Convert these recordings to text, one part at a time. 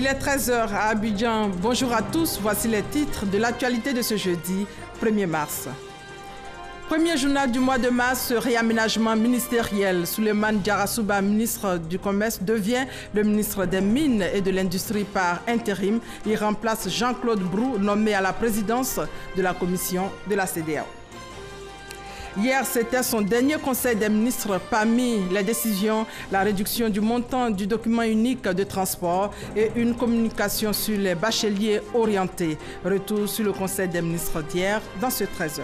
est 13 h à Abidjan. Bonjour à tous, voici les titres de l'actualité de ce jeudi 1er mars. Premier journal du mois de mars, réaménagement ministériel. Souleymane Diarra-Souba, ministre du Commerce, devient le ministre des Mines et de l'Industrie par intérim. Il remplace Jean-Claude Brou, nommé à la présidence de la commission de la CEDEAO. Hier, c'était son dernier conseil des ministres. Parmi les décisions, la réduction du montant du document unique de transport et une communication sur les bacheliers orientés. Retour sur le conseil des ministres d'hier dans ce 13 h.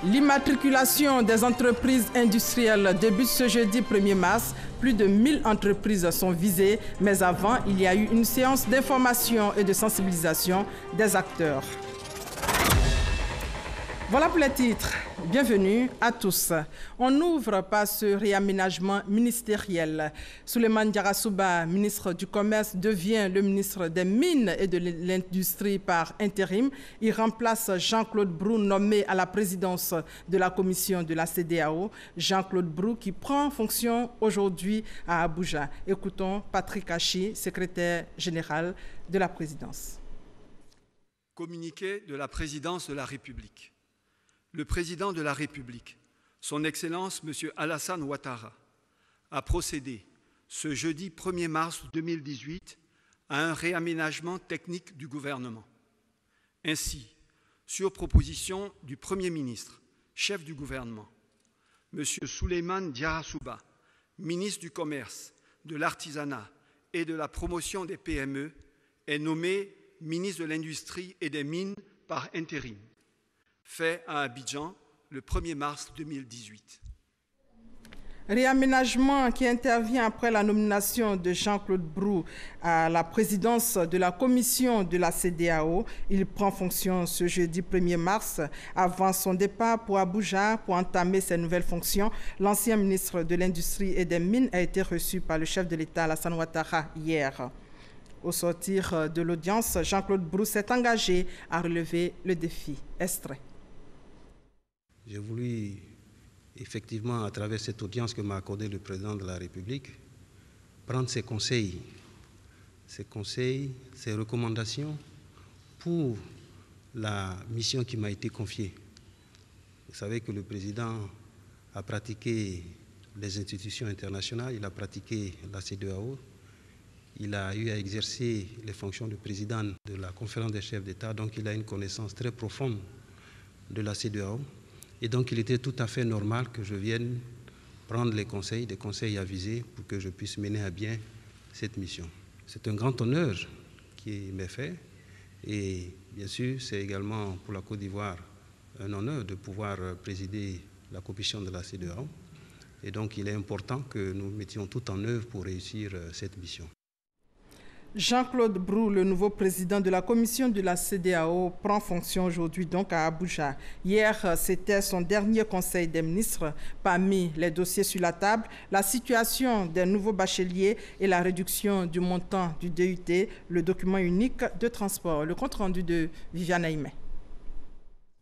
L'immatriculation des entreprises industrielles débute ce jeudi 1er mars. Plus de 1000 entreprises sont visées, mais avant, il y a eu une séance d'information et de sensibilisation des acteurs. Voilà pour les titres. Bienvenue à tous. On ouvre par ce réaménagement ministériel. Souleymane Diarra-Souba, ministre du Commerce, devient le ministre des Mines et de l'Industrie par intérim. Il remplace Jean-Claude Brou, nommé à la présidence de la commission de la CEDEAO. Jean-Claude Brou qui prend fonction aujourd'hui à Abuja. Écoutons Patrick Hachi, secrétaire général de la présidence. Communiqué de la présidence de la République. Le président de la République, son Excellence M. Alassane Ouattara, a procédé ce jeudi 1er mars 2018 à un réaménagement technique du gouvernement. Ainsi, sur proposition du Premier ministre, chef du gouvernement, M. Souleymane Diarra-Souba, ministre du Commerce, de l'Artisanat et de la promotion des PME, est nommé ministre de l'Industrie et des Mines par intérim. Fait à Abidjan le 1er mars 2018. Réaménagement qui intervient après la nomination de Jean-Claude Brou à la présidence de la commission de la CEDEAO. Il prend fonction ce jeudi 1er mars. Avant son départ pour Abuja pour entamer ses nouvelles fonctions, l'ancien ministre de l'Industrie et des Mines a été reçu par le chef de l'État Alassane Ouattara hier. Au sortir de l'audience, Jean-Claude Brou s'est engagé à relever le défi. Extrait. J'ai voulu, effectivement, à travers cette audience que m'a accordée le président de la République, prendre ses conseils, ses recommandations pour la mission qui m'a été confiée. Vous savez que le président a pratiqué les institutions internationales, il a pratiqué la CEDEAO, il a eu à exercer les fonctions de président de la conférence des chefs d'État, donc il a une connaissance très profonde de la CEDEAO. Et donc, il était tout à fait normal que je vienne prendre des conseils avisés pour que je puisse mener à bien cette mission. C'est un grand honneur qui m'est fait et bien sûr, c'est également pour la Côte d'Ivoire un honneur de pouvoir présider la commission de la CEDEAO. Et donc, il est important que nous mettions tout en œuvre pour réussir cette mission. Jean-Claude Brou, le nouveau président de la commission de la CEDEAO, prend fonction aujourd'hui donc à Abuja. Hier, c'était son dernier conseil des ministres. Parmi les dossiers sur la table, la situation des nouveaux bacheliers et la réduction du montant du DUT, le document unique de transport. Le compte-rendu de Viviane Aimé.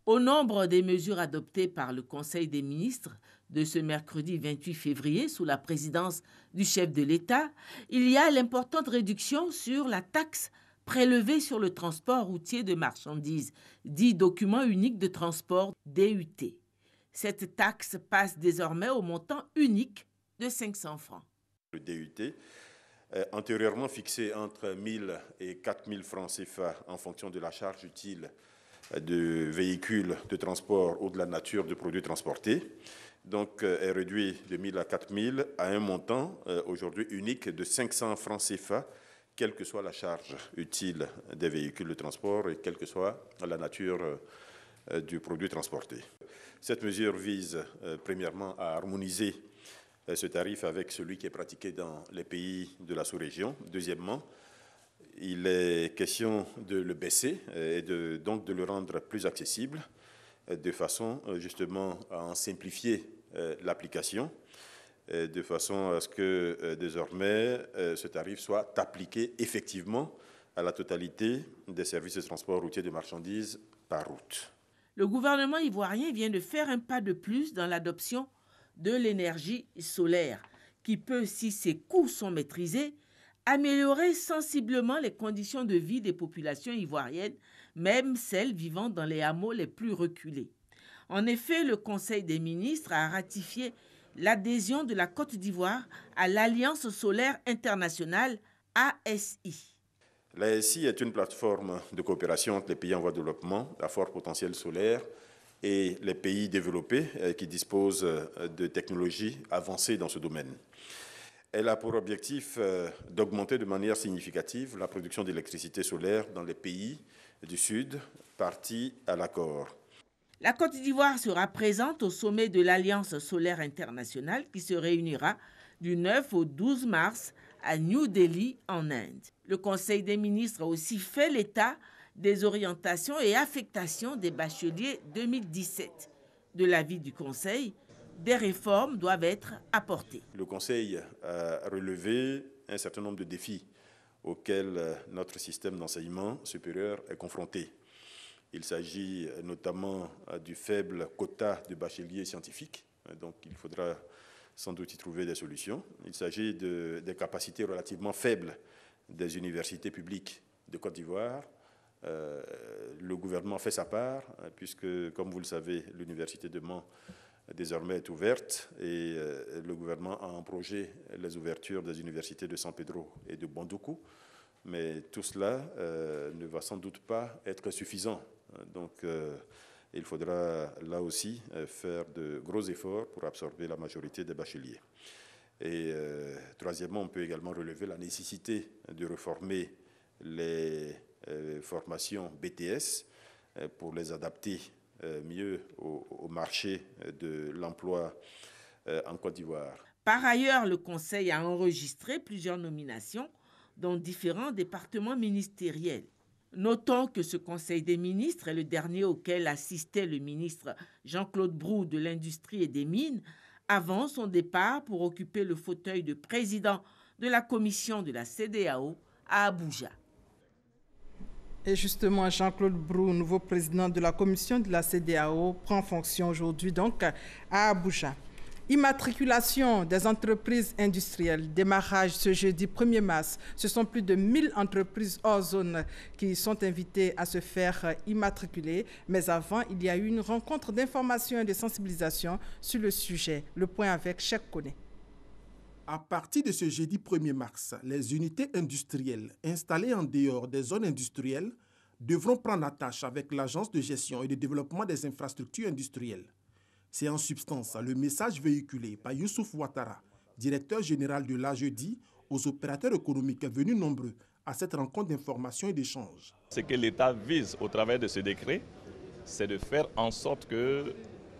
Au nombre des mesures adoptées par le Conseil des ministres de ce mercredi 28 février sous la présidence du chef de l'État, il y a l'importante réduction sur la taxe prélevée sur le transport routier de marchandises, dit document unique de transport DUT. Cette taxe passe désormais au montant unique de 500 francs. Le DUT, antérieurement fixé entre 1 000 et 4 000 francs CFA en fonction de la charge utile de véhicules de transport ou de la nature de produits transportés, donc est réduit de 1 000 à 4 000 à un montant aujourd'hui unique de 500 francs CFA, quelle que soit la charge utile des véhicules de transport et quelle que soit la nature du produit transporté. Cette mesure vise premièrement à harmoniser ce tarif avec celui qui est pratiqué dans les pays de la sous-région. Deuxièmement, il est question de le baisser et donc de le rendre plus accessible de façon justement à en simplifier l'application, de façon à ce que désormais ce tarif soit appliqué effectivement à la totalité des services de transport routier de marchandises par route. Le gouvernement ivoirien vient de faire un pas de plus dans l'adoption de l'énergie solaire qui peut, si ses coûts sont maîtrisés, améliorer sensiblement les conditions de vie des populations ivoiriennes, même celles vivant dans les hameaux les plus reculés. En effet, le Conseil des ministres a ratifié l'adhésion de la Côte d'Ivoire à l'Alliance solaire internationale ASI. L'ASI est une plateforme de coopération entre les pays en voie de développement à fort potentiel solaire et les pays développés qui disposent de technologies avancées dans ce domaine. Elle a pour objectif d'augmenter de manière significative la production d'électricité solaire dans les pays du Sud, partis à l'accord. La Côte d'Ivoire sera présente au sommet de l'Alliance solaire internationale qui se réunira du 9 au 12 mars à New Delhi, en Inde. Le Conseil des ministres a aussi fait l'état des orientations et affectations des bacheliers 2017. De l'avis du Conseil, des réformes doivent être apportées. Le Conseil a relevé un certain nombre de défis auxquels notre système d'enseignement supérieur est confronté. Il s'agit notamment du faible quota de bacheliers scientifiques, donc il faudra sans doute y trouver des solutions. Il s'agit des capacités relativement faibles des universités publiques de Côte d'Ivoire. Le gouvernement fait sa part, puisque, comme vous le savez, l'université de Mans désormais est ouverte et le gouvernement a en projet les ouvertures des universités de San Pedro et de Bondoukou. Mais tout cela ne va sans doute pas être suffisant. Donc, il faudra là aussi faire de gros efforts pour absorber la majorité des bacheliers. Et troisièmement, on peut également relever la nécessité de réformer les formations BTS pour les adapter mieux au marché de l'emploi en Côte d'Ivoire. Par ailleurs, le Conseil a enregistré plusieurs nominations dans différents départements ministériels. Notons que ce Conseil des ministres est le dernier auquel assistait le ministre Jean-Claude Brou de l'Industrie et des Mines avant son départ pour occuper le fauteuil de président de la commission de la CEDEAO à Abuja. Et justement, Jean-Claude Brou, nouveau président de la commission de la CEDEAO, prend fonction aujourd'hui donc à Abuja. Immatriculation des entreprises industrielles, démarrage ce jeudi 1er mars. Ce sont plus de 1000 entreprises hors zone qui sont invitées à se faire immatriculer. Mais avant, il y a eu une rencontre d'information et de sensibilisation sur le sujet. Le point avec Cheikh Koné. À partir de ce jeudi 1er mars, les unités industrielles installées en dehors des zones industrielles devront prendre attache avec l'Agence de gestion et de développement des infrastructures industrielles. C'est en substance le message véhiculé par Youssouf Ouattara, directeur général de l'AGEDI, aux opérateurs économiques venus nombreux à cette rencontre d'information et d'échange. Ce que l'État vise au travers de ce décret, c'est de faire en sorte que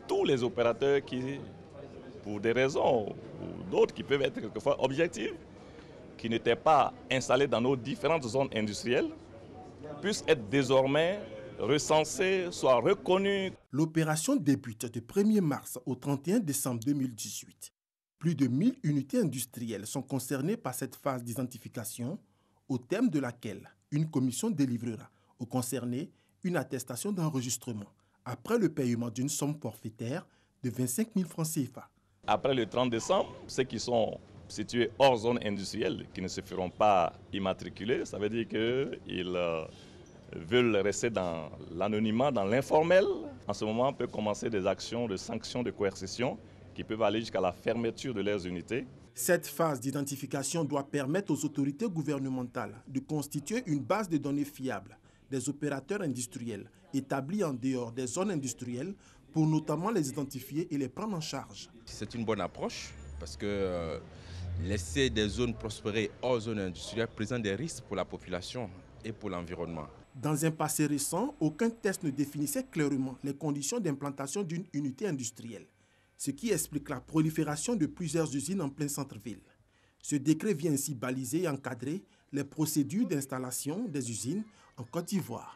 tous les opérateurs qui, pour des raisons ou d'autres qui peuvent être quelquefois objectives, qui n'étaient pas installés dans nos différentes zones industrielles, puissent être désormais recensés, soient reconnus. L'opération débute du 1er mars au 31 décembre 2018. Plus de 1000 unités industrielles sont concernées par cette phase d'identification, au terme de laquelle une commission délivrera aux concernés une attestation d'enregistrement après le paiement d'une somme forfaitaire de 25 000 francs CFA. Après le 30 décembre, ceux qui sont situés hors zone industrielle, qui ne se feront pas immatriculer, ça veut dire qu'ils veulent rester dans l'anonymat, dans l'informel. En ce moment, on peut commencer des actions de sanctions, de coercition qui peuvent aller jusqu'à la fermeture de leurs unités. Cette phase d'identification doit permettre aux autorités gouvernementales de constituer une base de données fiable des opérateurs industriels établis en dehors des zones industrielles pour notamment les identifier et les prendre en charge. C'est une bonne approche parce que laisser des zones prospérer hors zone industrielle présente des risques pour la population et pour l'environnement. Dans un passé récent, aucun test ne définissait clairement les conditions d'implantation d'une unité industrielle, ce qui explique la prolifération de plusieurs usines en plein centre-ville. Ce décret vient ainsi baliser et encadrer les procédures d'installation des usines en Côte d'Ivoire.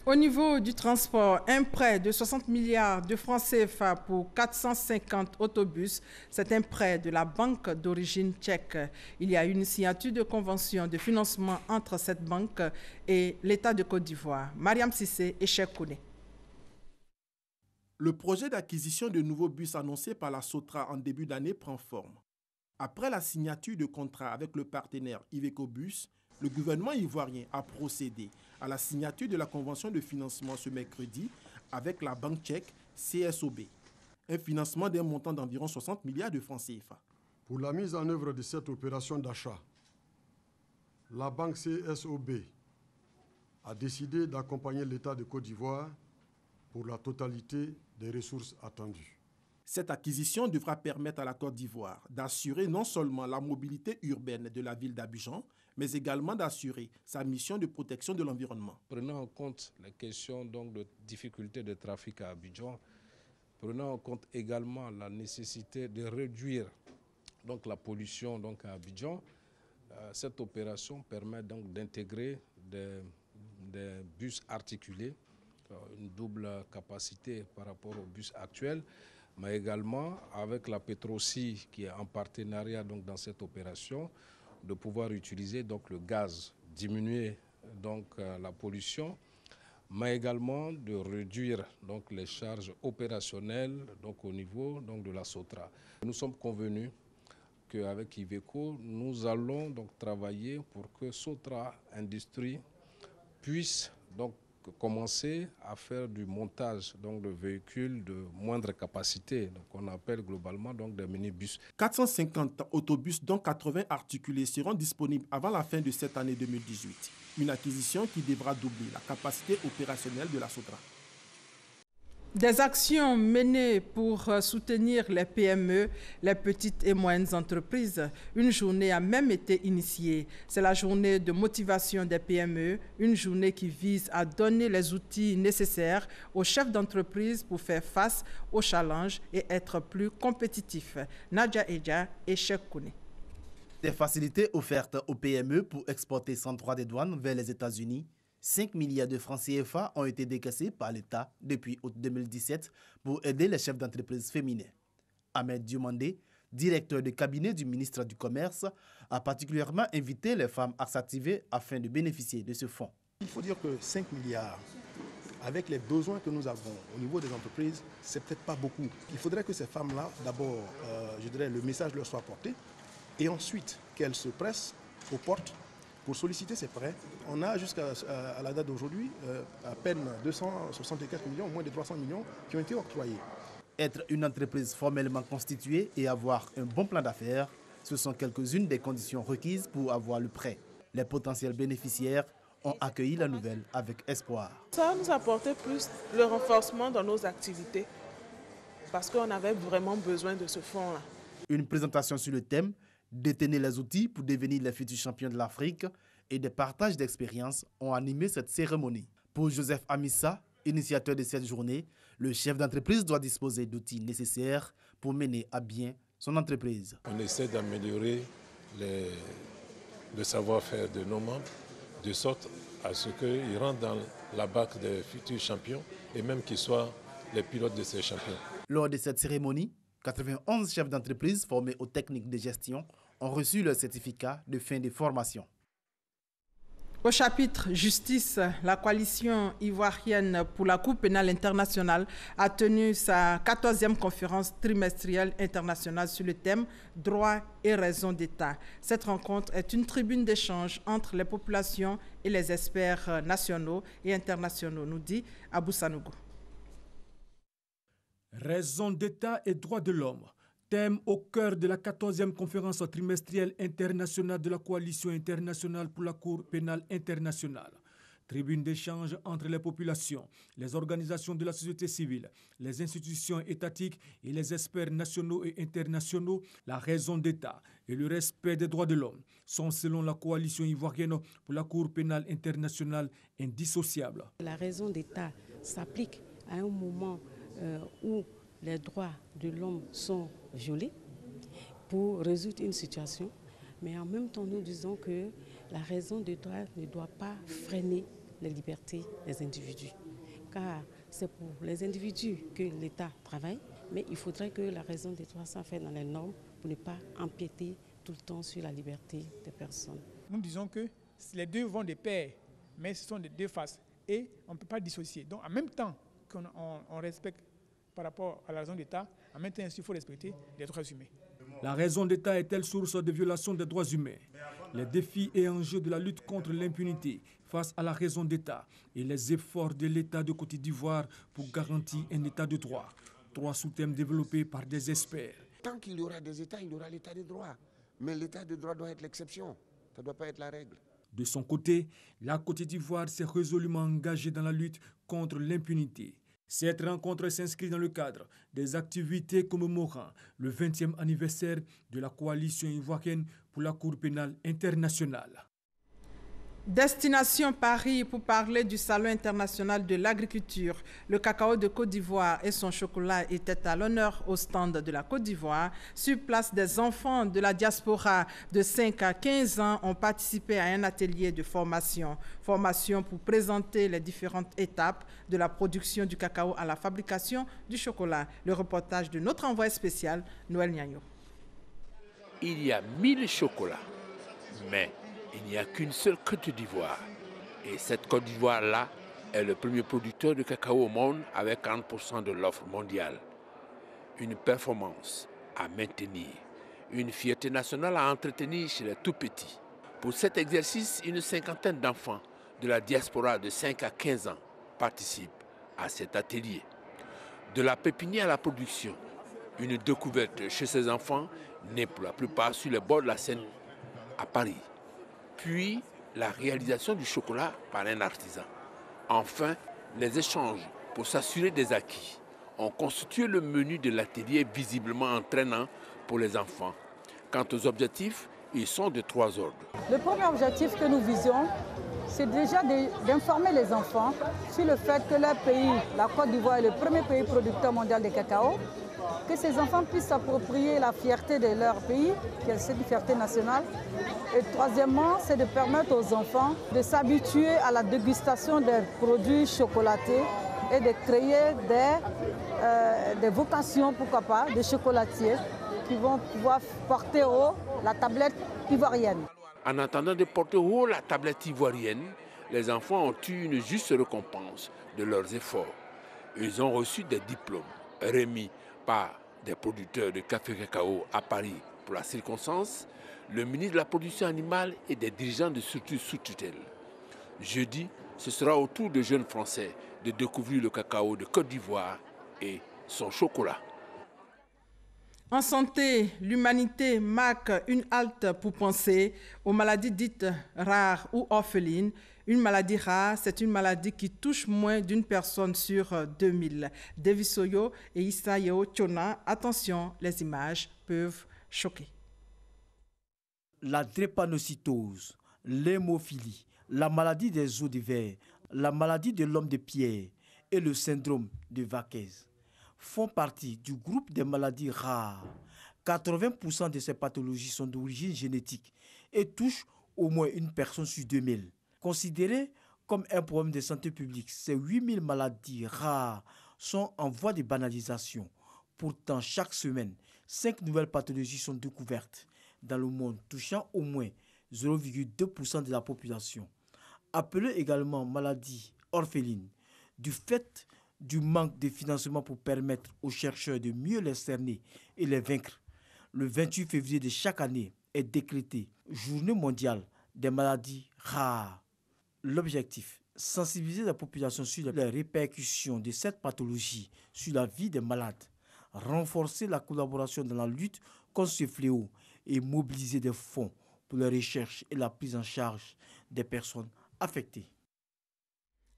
Au niveau du transport, un prêt de 60 milliards de francs CFA pour 450 autobus, c'est un prêt de la banque d'origine tchèque. Il y a une signature de convention de financement entre cette banque et l'État de Côte d'Ivoire. Mariam Sissé et Cheikh Koné. Le projet d'acquisition de nouveaux bus annoncé par la Sotra en début d'année prend forme. Après la signature de contrat avec le partenaire Iveco Bus, le gouvernement ivoirien a procédé à la signature de la convention de financement ce mercredi avec la banque tchèque CSOB. Un financement d'un montant d'environ 60 milliards de francs CFA. Pour la mise en œuvre de cette opération d'achat, la banque CSOB a décidé d'accompagner l'État de Côte d'Ivoire pour la totalité des ressources attendues. Cette acquisition devra permettre à la Côte d'Ivoire d'assurer non seulement la mobilité urbaine de la ville d'Abidjan, mais également d'assurer sa mission de protection de l'environnement. Prenant en compte les questions donc, de difficultés de trafic à Abidjan, prenant en compte également la nécessité de réduire donc, la pollution donc, à Abidjan, cette opération permet donc d'intégrer des bus articulés, une double capacité par rapport aux bus actuels, mais également avec la Petrosi qui est en partenariat donc, dans cette opération, de pouvoir utiliser donc, le gaz, diminuer donc, la pollution, mais également de réduire donc, les charges opérationnelles donc, au niveau donc, de la SOTRA. Nous sommes convenus qu'avec Iveco, nous allons donc travailler pour que SOTRA Industrie puisse donc commencer à faire du montage donc, de véhicules de moindre capacité, donc on appelle globalement donc, des minibus. 450 autobus, dont 80 articulés, seront disponibles avant la fin de cette année 2018. Une acquisition qui devra doubler la capacité opérationnelle de la SOTRA. Des actions menées pour soutenir les PME, les petites et moyennes entreprises. Une journée a même été initiée. C'est la journée de motivation des PME, une journée qui vise à donner les outils nécessaires aux chefs d'entreprise pour faire face aux challenges et être plus compétitifs. Nadia Edja et Cheikh Kouné. Des facilités offertes aux PME pour exporter sans droit de douane vers les États-Unis. 5 milliards de francs CFA ont été décaissés par l'État depuis août 2017 pour aider les chefs d'entreprise féminins. Ahmed Diomandé, directeur de cabinet du ministre du Commerce, a particulièrement invité les femmes à s'activer afin de bénéficier de ce fonds. Il faut dire que 5 milliards, avec les besoins que nous avons au niveau des entreprises, c'est peut-être pas beaucoup. Il faudrait que ces femmes-là, d'abord, je dirais, le message leur soit porté, et ensuite qu'elles se pressent aux portes pour solliciter ces prêts. On a jusqu'à la date d'aujourd'hui à peine 264 millions, moins de 300 millions qui ont été octroyés. Être une entreprise formellement constituée et avoir un bon plan d'affaires, ce sont quelques-unes des conditions requises pour avoir le prêt. Les potentiels bénéficiaires ont accueilli la nouvelle avec espoir. Ça nous a apporté plus le renforcement dans nos activités parce qu'on avait vraiment besoin de ce fonds-là. Une présentation sur le thème « Détenez les outils pour devenir les futurs champions de l'Afrique » et des partages d'expériences ont animé cette cérémonie. Pour Joseph Amissa, initiateur de cette journée, le chef d'entreprise doit disposer d'outils nécessaires pour mener à bien son entreprise. On essaie d'améliorer le savoir-faire de nos membres de sorte à ce qu'ils rentrent dans la barque des futurs champions et même qu'ils soient les pilotes de ces champions. Lors de cette cérémonie, 91 chefs d'entreprise formés aux techniques de gestion ont reçu leur certificat de fin de formation. Au chapitre justice, la coalition ivoirienne pour la Cour pénale internationale a tenu sa 14e conférence trimestrielle internationale sur le thème « Droit et raison d'État ». Cette rencontre est une tribune d'échange entre les populations et les experts nationaux et internationaux, nous dit Abou Sanogo. Raison d'État et droits de l'homme. Thème au cœur de la 14e conférence trimestrielle internationale de la Coalition internationale pour la Cour pénale internationale. Tribune d'échange entre les populations, les organisations de la société civile, les institutions étatiques et les experts nationaux et internationaux, la raison d'État et le respect des droits de l'homme sont, selon la Coalition ivoirienne pour la Cour pénale internationale, indissociables. La raison d'État s'applique à un moment où les droits de l'homme sont violés pour résoudre une situation, mais en même temps nous disons que la raison de droit ne doit pas freiner les libertés des individus, car c'est pour les individus que l'État travaille, mais il faudrait que la raison des droits soit faite dans les normes pour ne pas empiéter tout le temps sur la liberté des personnes. Nous disons que les deux vont de pair, mais ce sont des deux faces et on ne peut pas dissocier. Donc en même temps qu'on respecte par rapport à la raison d'État, en même temps il faut respecter les droits humains. La raison d'État est-elle source de violation des droits humains? Les défis et enjeux de la lutte contre l'impunité face à la raison d'État et les efforts de l'État de Côte d'Ivoire pour garantir un État de droit. 3 sous-thèmes développés par des experts. Tant qu'il y aura des États, il y aura l'État de droit. Mais l'État de droit doit être l'exception. Ça ne doit pas être la règle. De son côté, la Côte d'Ivoire s'est résolument engagée dans la lutte contre l'impunité. Cette rencontre s'inscrit dans le cadre des activités commémorant le 20e anniversaire de la coalition ivoirienne pour la Cour pénale internationale. Destination Paris pour parler du Salon international de l'agriculture. Le cacao de Côte d'Ivoire et son chocolat étaient à l'honneur au stand de la Côte d'Ivoire. Sur place, des enfants de la diaspora de 5 à 15 ans ont participé à un atelier de formation. Formation pour présenter les différentes étapes de la production du cacao à la fabrication du chocolat. Le reportage de notre envoyé spécial, Noël Niagno. Il y a 1000 chocolats, mais il n'y a qu'une seule Côte d'Ivoire. Et cette Côte d'Ivoire-là est le premier producteur de cacao au monde avec 40% de l'offre mondiale. Une performance à maintenir, une fierté nationale à entretenir chez les tout-petits. Pour cet exercice, une cinquantaine d'enfants de la diaspora de 5 à 15 ans participent à cet atelier. De la pépinière à la production, une découverte chez ces enfants née pour la plupart sur les bords de la Seine à Paris. Puis la réalisation du chocolat par un artisan. Enfin, les échanges pour s'assurer des acquis ont constitué le menu de l'atelier visiblement entraînant pour les enfants. Quant aux objectifs, ils sont de 3 ordres. Le premier objectif que nous visions, c'est déjà d'informer les enfants sur le fait que leur pays, la Côte d'Ivoire, est le premier pays producteur mondial de cacao, que ces enfants puissent s'approprier la fierté de leur pays, qui est une fierté nationale. Et troisièmement, c'est de permettre aux enfants de s'habituer à la dégustation des produits chocolatés et de créer des vocations, pourquoi pas, de chocolatiers qui vont pouvoir porter haut la tablette ivoirienne. En attendant de porter haut la tablette ivoirienne, les enfants ont eu une juste récompense de leurs efforts. Ils ont reçu des diplômes remis par des producteurs de café cacao à Paris pour la circonstance, le ministre de la production animale et des dirigeants de structures sous tutelle. Jeudi, ce sera au tour de jeunes Français de découvrir le cacao de Côte d'Ivoire et son chocolat. En santé, l'humanité marque une halte pour penser aux maladies dites rares ou orphelines. Une maladie rare, c'est une maladie qui touche moins d'une personne sur 2000. Davis Soyo et Issa Yeo Chona, attention, les images peuvent choquer. La drépanocytose, l'hémophilie, la maladie des os de verre, la maladie de l'homme de pierre et le syndrome de Vaquez font partie du groupe des maladies rares. 80% de ces pathologies sont d'origine génétique et touchent au moins une personne sur 2000. Considérées comme un problème de santé publique, ces 8000 maladies rares sont en voie de banalisation. Pourtant, chaque semaine, 5 nouvelles pathologies sont découvertes dans le monde, touchant au moins 0,2% de la population. Appelées également maladies orphelines, du fait du manque de financement pour permettre aux chercheurs de mieux les cerner et les vaincre. Le 28 février de chaque année est décrété Journée mondiale des maladies rares. L'objectif, sensibiliser la population sur les répercussions de cette pathologie sur la vie des malades, renforcer la collaboration dans la lutte contre ce fléau et mobiliser des fonds pour la recherche et la prise en charge des personnes affectées.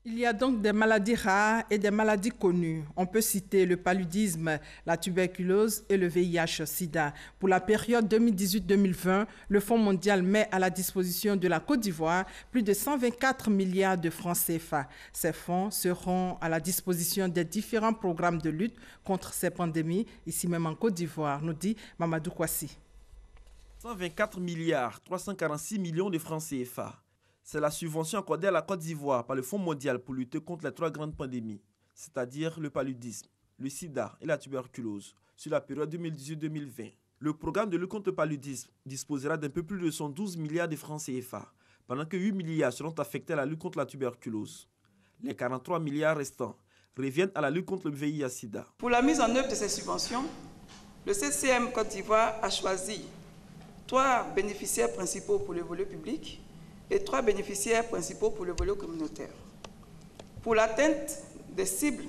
Il y a donc des maladies rares et des maladies connues. On peut citer le paludisme, la tuberculose et le VIH-Sida. Pour la période 2018-2020, le Fonds mondial met à la disposition de la Côte d'Ivoire plus de 124 milliards de francs CFA. Ces fonds seront à la disposition des différents programmes de lutte contre ces pandémies, ici même en Côte d'Ivoire, nous dit Mamadou Kouassi. 124 milliards 346 millions de francs CFA. C'est la subvention accordée à la Côte d'Ivoire par le Fonds mondial pour lutter contre les 3 grandes pandémies, c'est-à-dire le paludisme, le sida et la tuberculose, sur la période 2018-2020. Le programme de lutte contre le paludisme disposera d'un peu plus de 112 milliards de francs CFA, pendant que 8 milliards seront affectés à la lutte contre la tuberculose. Les 43 milliards restants reviennent à la lutte contre le VIH-Sida. Pour la mise en œuvre de ces subventions, Le CCM Côte d'Ivoire a choisi 3 bénéficiaires principaux pour le volet public et 3 bénéficiaires principaux pour le volet communautaire. Pour l'atteinte des cibles,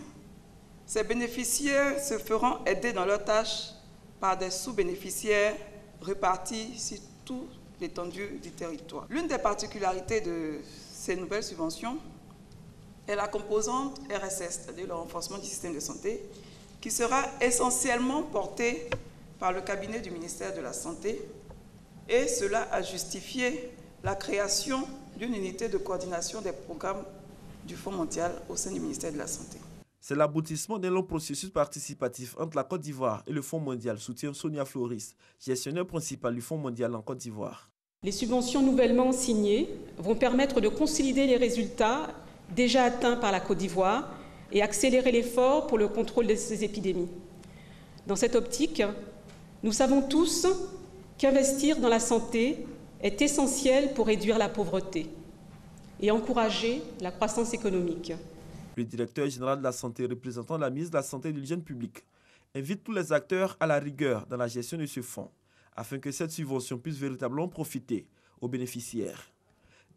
ces bénéficiaires se feront aider dans leurs tâches par des sous-bénéficiaires répartis sur toute l'étendue du territoire. L'une des particularités de ces nouvelles subventions est la composante RSS, c'est-à-dire le renforcement du système de santé, qui sera essentiellement portée par le cabinet du ministère de la Santé, et cela a justifié la création d'une unité de coordination des programmes du Fonds mondial au sein du ministère de la Santé. C'est l'aboutissement d'un long processus participatif entre la Côte d'Ivoire et le Fonds mondial, soutient Sonia Floris, gestionnaire principal du Fonds mondial en Côte d'Ivoire. Les subventions nouvellement signées vont permettre de consolider les résultats déjà atteints par la Côte d'Ivoire et accélérer l'effort pour le contrôle de ces épidémies. Dans cette optique, nous savons tous qu'investir dans la santé est essentiel pour réduire la pauvreté et encourager la croissance économique. Le directeur général de la santé, représentant la ministre de la Santé et de l'Hygiène publique, invite tous les acteurs à la rigueur dans la gestion de ce fonds, afin que cette subvention puisse véritablement profiter aux bénéficiaires.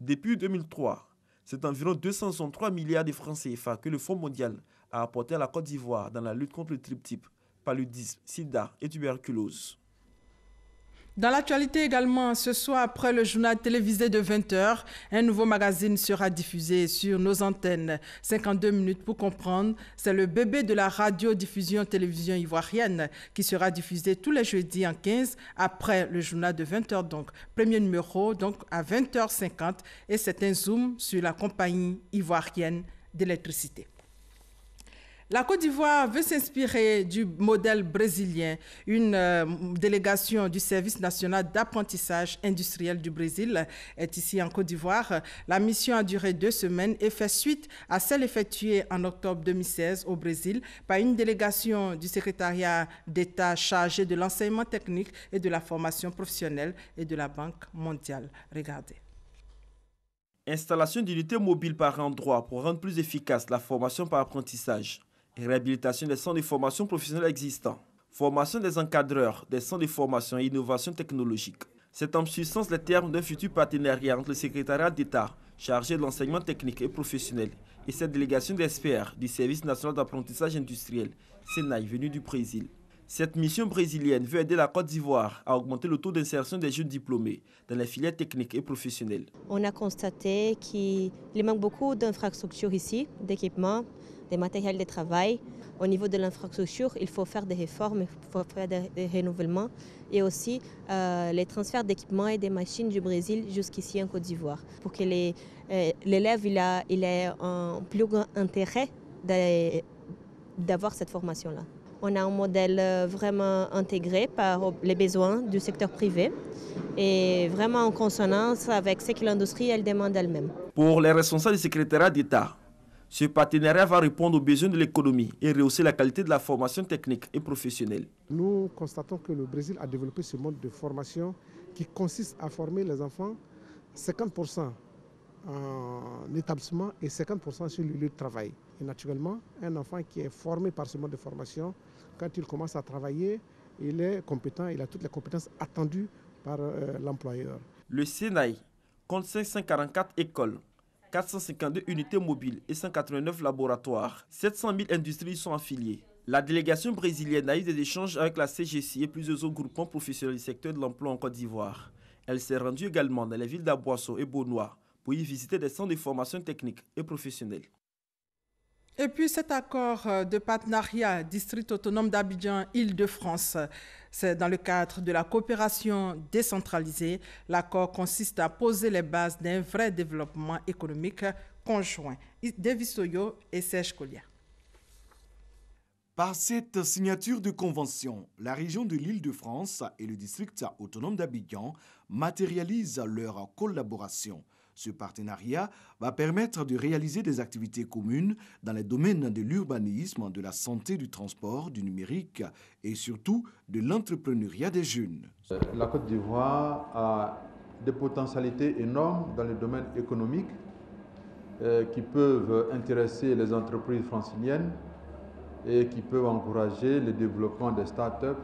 Depuis 2003, c'est environ 263 milliards de francs CFA que le Fonds mondial a apporté à la Côte d'Ivoire dans la lutte contre le triptyque, paludisme, sida et tuberculose. Dans l'actualité également, ce soir, après le journal télévisé de 20h, un nouveau magazine sera diffusé sur nos antennes. 52 minutes pour comprendre, c'est le bébé de la radiodiffusion télévision ivoirienne qui sera diffusé tous les jeudis en 15 après le journal de 20h. Donc, premier numéro donc à 20h50 et c'est un zoom sur la compagnie ivoirienne d'électricité. La Côte d'Ivoire veut s'inspirer du modèle brésilien. Une délégation du Service national d'apprentissage industriel du Brésil est ici en Côte d'Ivoire. La mission a duré 2 semaines et fait suite à celle effectuée en octobre 2016 au Brésil par une délégation du secrétariat d'État chargé de l'enseignement technique et de la formation professionnelle et de la Banque mondiale. Regardez. Installation d'unités mobiles par endroit pour rendre plus efficace la formation par apprentissage. Et réhabilitation des centres de formation professionnelle existants. Formation des encadreurs, des centres de formation et innovation technologique. C'est en substance les termes d'un futur partenariat entre le secrétariat d'État chargé de l'enseignement technique et professionnel et cette délégation d'experts du Service national d'apprentissage industriel, SENAI, venu du Brésil. Cette mission brésilienne veut aider la Côte d'Ivoire à augmenter le taux d'insertion des jeunes diplômés dans les filières techniques et professionnelles. On a constaté qu'il manque beaucoup d'infrastructures ici, d'équipements, des matériels de travail. Au niveau de l'infrastructure, il faut faire des réformes, il faut faire des renouvellements et aussi les transferts d'équipements et des machines du Brésil jusqu'ici en Côte d'Ivoire pour que l'élève ait un plus grand intérêt d'avoir cette formation-là. On a un modèle vraiment intégré par les besoins du secteur privé et vraiment en consonance avec ce que l'industrie demande elle-même. Pour les responsables du secrétariat d'État, ce partenariat va répondre aux besoins de l'économie et rehausser la qualité de la formation technique et professionnelle. Nous constatons que le Brésil a développé ce mode de formation qui consiste à former les enfants 50% en établissement et 50% sur le lieu de travail. Et naturellement, un enfant qui est formé par ce mode de formation, quand il commence à travailler, il est compétent, il a toutes les compétences attendues par l'employeur. Le SENAI compte 544 écoles, 452 unités mobiles et 189 laboratoires. 700 000 industries y sont affiliées. La délégation brésilienne a eu des échanges avec la CGC et plusieurs autres groupements professionnels du secteur de l'emploi en Côte d'Ivoire. Elle s'est rendue également dans les villes d'Aboisseau et Beaunois pour y visiter des centres de formation technique et professionnelle. Et puis cet accord de partenariat district autonome d'Abidjan Île-de-France, c'est dans le cadre de la coopération décentralisée. L'accord consiste à poser les bases d'un vrai développement économique conjoint. David Soyo et Serge Collier. Par cette signature de convention, la région de l'Île-de-France et le district autonome d'Abidjan matérialisent leur collaboration. Ce partenariat va permettre de réaliser des activités communes dans les domaines de l'urbanisme, de la santé, du transport, du numérique et surtout de l'entrepreneuriat des jeunes. La Côte d'Ivoire a des potentialités énormes dans le domaine économique qui peuvent intéresser les entreprises franciliennes et qui peuvent encourager le développement des start-up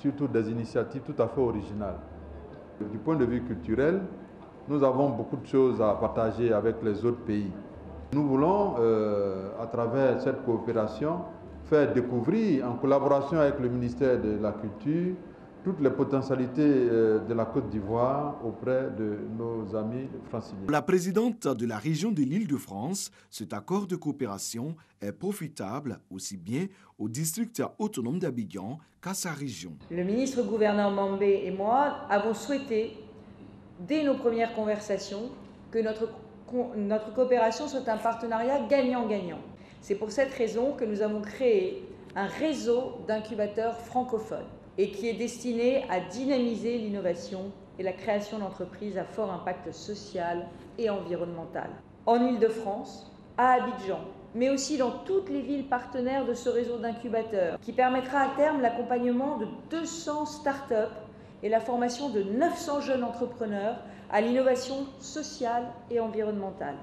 surtout des initiatives tout à fait originales. Du point de vue culturel, nous avons beaucoup de choses à partager avec les autres pays. Nous voulons, à travers cette coopération, faire découvrir, en collaboration avec le ministère de la Culture, toutes les potentialités de la Côte d'Ivoire auprès de nos amis franciliens. Pour la présidente de la région de l'Île-de-France, cet accord de coopération est profitable aussi bien au district autonome d'Abidjan qu'à sa région. Le ministre-gouverneur Mambé et moi avons souhaité, dès nos premières conversations, que notre coopération soit un partenariat gagnant-gagnant. C'est pour cette raison que nous avons créé un réseau d'incubateurs francophones et qui est destiné à dynamiser l'innovation et la création d'entreprises à fort impact social et environnemental. En Île-de-France, à Abidjan, mais aussi dans toutes les villes partenaires de ce réseau d'incubateurs, qui permettra à terme l'accompagnement de 200 start-up et la formation de 900 jeunes entrepreneurs à l'innovation sociale et environnementale.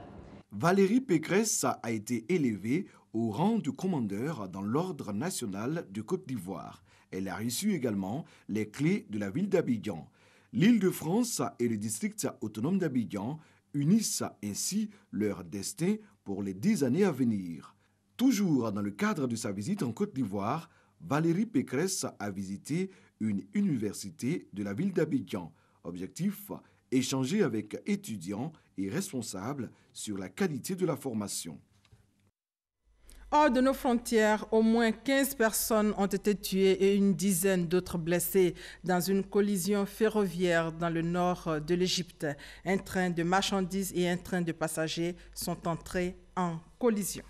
Valérie Pécresse a été élevée au rang de commandeur dans l'Ordre national de Côte d'Ivoire. Elle a reçu également les clés de la ville d'Abidjan. L'Île-de-France et le district autonome d'Abidjan unissent ainsi leur destin pour les 10 années à venir. Toujours dans le cadre de sa visite en Côte d'Ivoire, Valérie Pécresse a visité une université de la ville d'Abidjan. Objectif, échanger avec étudiants et responsables sur la qualité de la formation. Hors de nos frontières, au moins 15 personnes ont été tuées et une dizaine d'autres blessées dans une collision ferroviaire dans le nord de l'Égypte. Un train de marchandises et un train de passagers sont entrés en collision.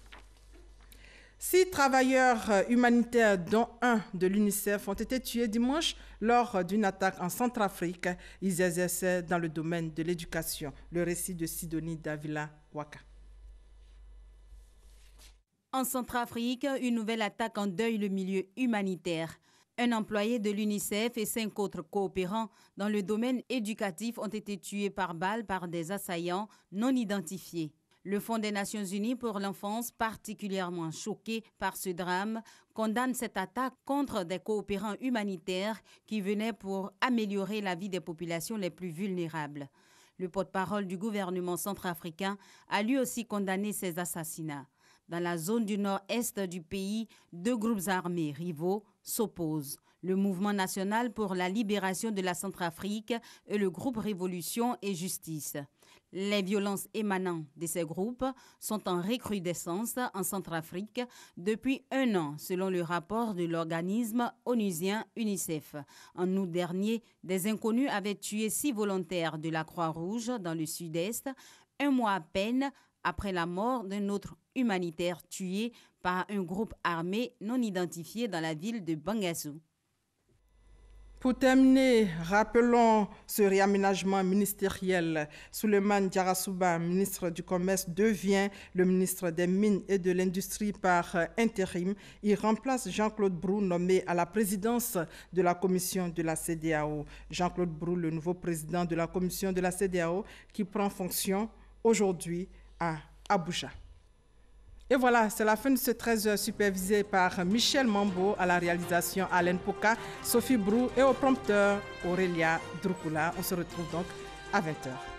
6 travailleurs humanitaires, dont un de l'UNICEF, ont été tués dimanche lors d'une attaque en Centrafrique. Ils exerçaient dans le domaine de l'éducation. Le récit de Sidonie Davila Waka. En Centrafrique, une nouvelle attaque endeuille le milieu humanitaire. Un employé de l'UNICEF et 5 autres coopérants dans le domaine éducatif ont été tués par balle par des assaillants non identifiés. Le Fonds des Nations Unies pour l'enfance, particulièrement choqué par ce drame, condamne cette attaque contre des coopérants humanitaires qui venaient pour améliorer la vie des populations les plus vulnérables. Le porte-parole du gouvernement centrafricain a lui aussi condamné ces assassinats. Dans la zone du nord-est du pays, 2 groupes armés rivaux s'opposent. Le Mouvement national pour la libération de la Centrafrique et le groupe Révolution et Justice. Les violences émanant de ces groupes sont en recrudescence en Centrafrique depuis 1 an, selon le rapport de l'organisme onusien UNICEF. En août dernier, des inconnus avaient tué 6 volontaires de la Croix-Rouge dans le sud-est, 1 mois à peine après la mort d'un autre humanitaire tué par un groupe armé non identifié dans la ville de Bangassou. Pour terminer, rappelons ce réaménagement ministériel. Souleymane Diarra-Souba, ministre du Commerce, devient le ministre des Mines et de l'Industrie par intérim. Il remplace Jean-Claude Brou, nommé à la présidence de la commission de la CEDEAO. Jean-Claude Brou, le nouveau président de la commission de la CEDEAO, qui prend fonction aujourd'hui à Abuja. Et voilà, c'est la fin de ce 13h supervisé par Michel Mambo, à la réalisation Alain Poka, Sophie Brou et au prompteur Aurélia Droukula. On se retrouve donc à 20h.